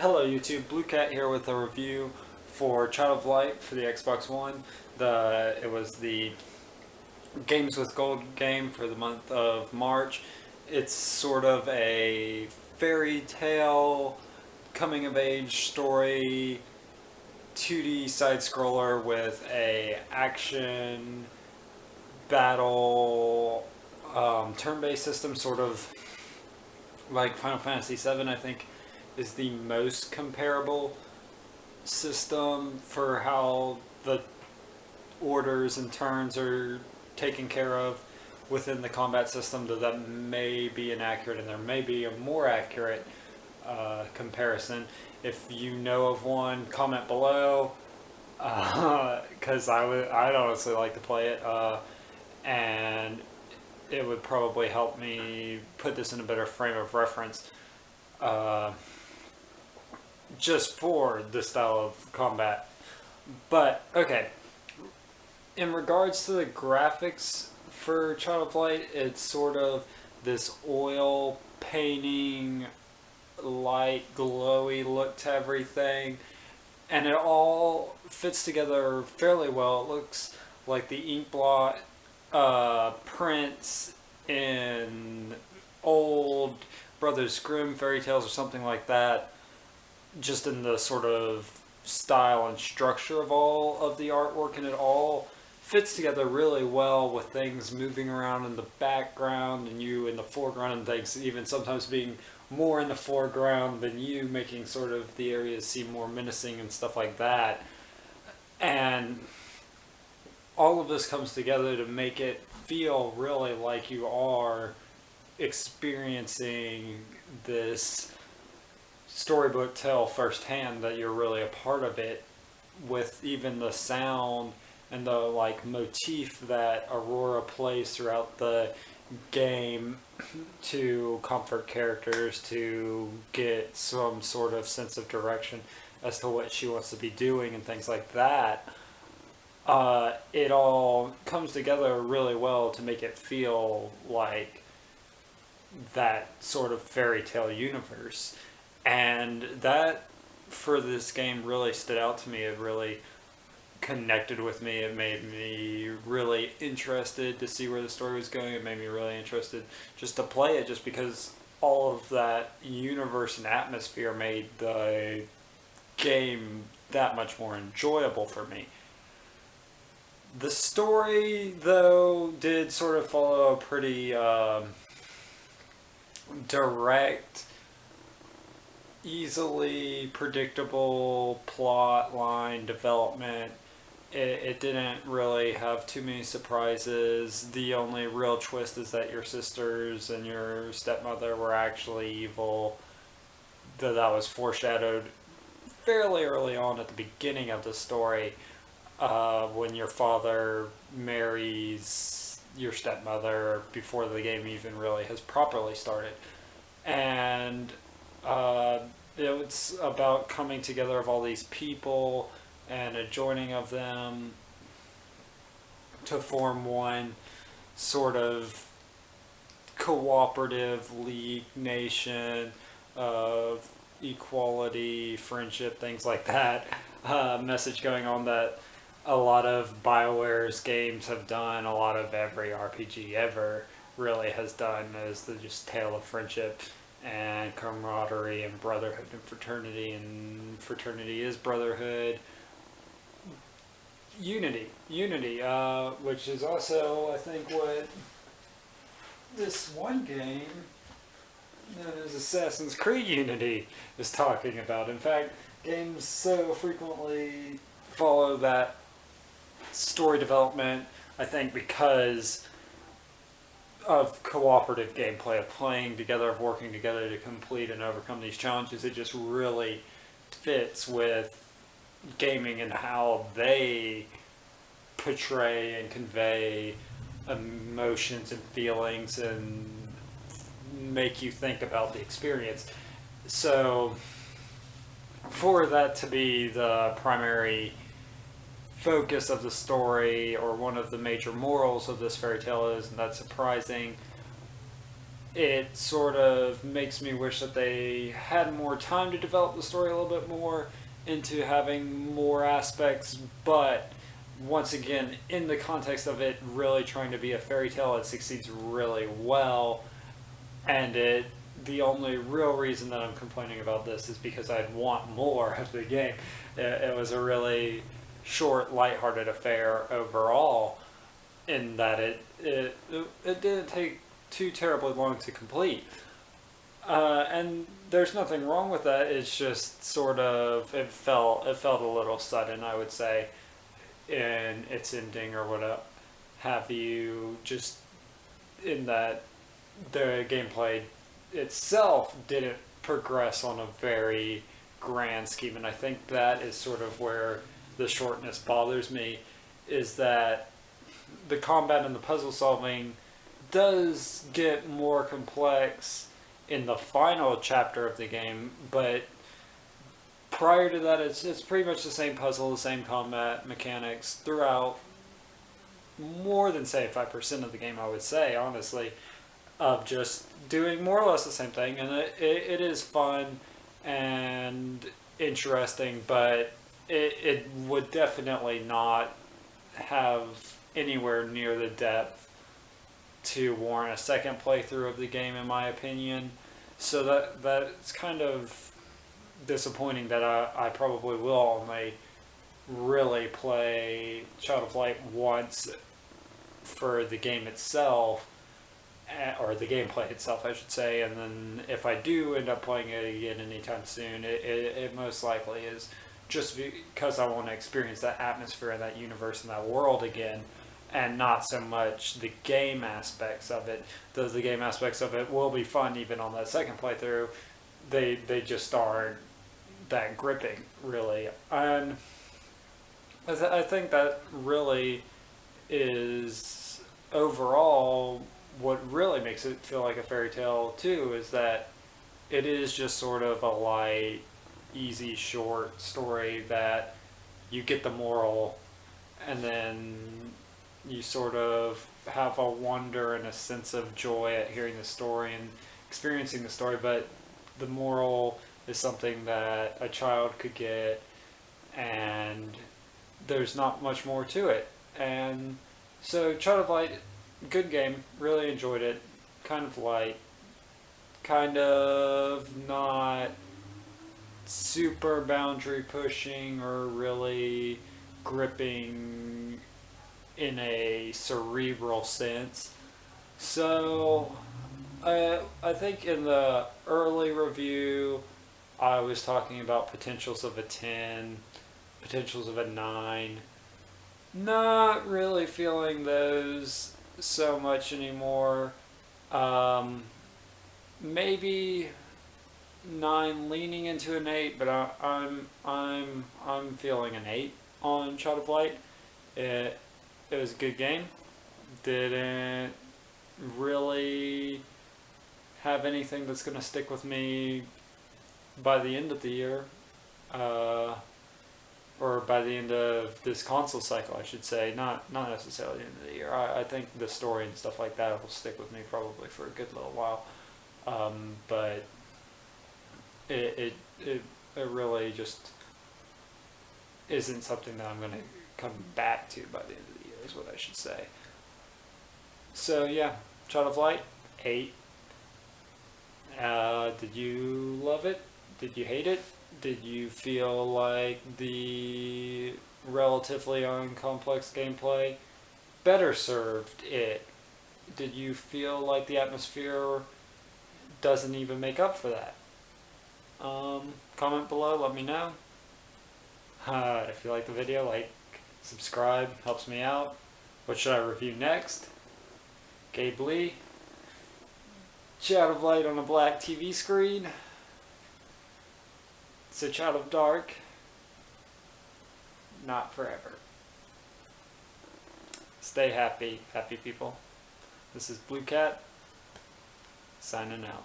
Hello YouTube, Blue Cat here with a review for Child of Light for the Xbox One. It was the Games with Gold game for the month of March. It's sort of a fairy tale coming of age story 2D side scroller with a action battle turn-based system, sort of like Final Fantasy VII, I think, is the most comparable system for how the orders and turns are taken care of within the combat system, though that may be inaccurate and there may be a more accurate comparison. If you know of one, comment below, because I'd honestly like to play it, and it would probably help me put this in a better frame of reference. Just for the style of combat. But, okay, in regards to the graphics for Child of Light, it's sort of this oil painting, light, glowy look to everything, and it all fits together fairly well. It looks like the ink blot prints in old Brothers Grimm fairy tales or something like that, just in the sort of style and structure of all of the artwork, and it all fits together really well with things moving around in the background and you in the foreground, and things even sometimes being more in the foreground than you, making sort of the areas seem more menacing and stuff like that. And all of this comes together to make it feel really like you are experiencing this storybook tale firsthand, that you're really a part of it, with even the sound and the motif that Aurora plays throughout the game to comfort characters, to get some sort of sense of direction as to what she wants to be doing and things like that. It all comes together really well to make it feel like that sort of fairy tale universe. And that, for this game, really stood out to me. It really connected with me. It made me really interested to see where the story was going. It made me really interested just to play it, just because all of that universe and atmosphere made the game that much more enjoyable for me. The story, though, did sort of follow a pretty direct, easily predictable plot line development. It didn't really have too many surprises. The only real twist is that your sisters and your stepmother were actually evil, though that was foreshadowed fairly early on at the beginning of the story, when your father marries your stepmother before the game even really has properly started. And it's about coming together of all these people and a joining of them to form one sort of cooperative league nation of equality, friendship, things like that. Message going on that a lot of BioWare's games have done, a lot of every RPG ever really has done, is the just tale of friendship and camaraderie and brotherhood and fraternity is brotherhood. Unity, which is also, I think, what this one game known as Assassin's Creed Unity is talking about. In fact, games so frequently follow that story development, I think, because of cooperative gameplay, of playing together, of working together to complete and overcome these challenges. It just really fits with gaming and how they portray and convey emotions and feelings and make you think about the experience. So for that to be the primary focus of the story, or one of the major morals of this fairy tale, isn't that surprising. it sort of makes me wish that they had more time to develop the story a little bit more into having more aspects, but once again, in the context of it really trying to be a fairy tale, it succeeds really well. And the only real reason that I'm complaining about this is because I'd want more of the game. It was a really short, lighthearted affair overall, in that it didn't take too terribly long to complete. And there's nothing wrong with that. It's just sort of it felt a little sudden, I would say, in its ending or what have you. Just in that the gameplay itself didn't progress on a very grand scheme, and I think that is sort of where the shortness bothers me. Is that the combat and the puzzle solving does get more complex in the final chapter of the game, but prior to that, it's pretty much the same puzzle, the same combat mechanics throughout more than 75% of the game, I would say, honestly, of just doing more or less the same thing. And it is fun and interesting, but it would definitely not have anywhere near the depth to warrant a second playthrough of the game, in my opinion. So that's kind of disappointing that I probably will only really play Child of Light once for the game itself, or the gameplay itself, I should say. And then if I do end up playing it again anytime soon, it most likely is just because I want to experience that atmosphere and that universe and that world again, and not so much the game aspects of it. Though the game aspects of it will be fun even on that second playthrough, they just aren't that gripping, really. And I think that really is overall what really makes it feel like a fairy tale too, is that it is just sort of a light, easy, short story that you get the moral, and then you sort of have a wonder and a sense of joy at hearing the story and experiencing the story, but the moral is something that a child could get, and there's not much more to it. And so Child of Light, good game, really enjoyed it. Kind of light, kind of not super boundary pushing or really gripping in a cerebral sense. So I think in the early review I was talking about potentials of a 10, potentials of a 9. Not really feeling those so much anymore. Maybe 9 leaning into an 8, but I'm feeling an 8 on Child of Light. It was a good game. Didn't really have anything that's going to stick with me by the end of the year, or by the end of this console cycle, I should say. Not necessarily the end of the year. I think the story and stuff like that will stick with me probably for a good little while. But it really just isn't something that I'm going to come back to by the end of the year, is what I should say. So yeah, Child of Light, 8. Did you love it? Did you hate it? Did you feel like the relatively uncomplex gameplay better served it? Did you feel like the atmosphere doesn't even make up for that? Comment below, let me know. If you like the video, like, subscribe, helps me out. What should I review next? Gabe Lee. Child of Light on a black TV screen. It's a Child of Dark. Not forever. Stay happy, happy people. This is Blue Cat, signing out.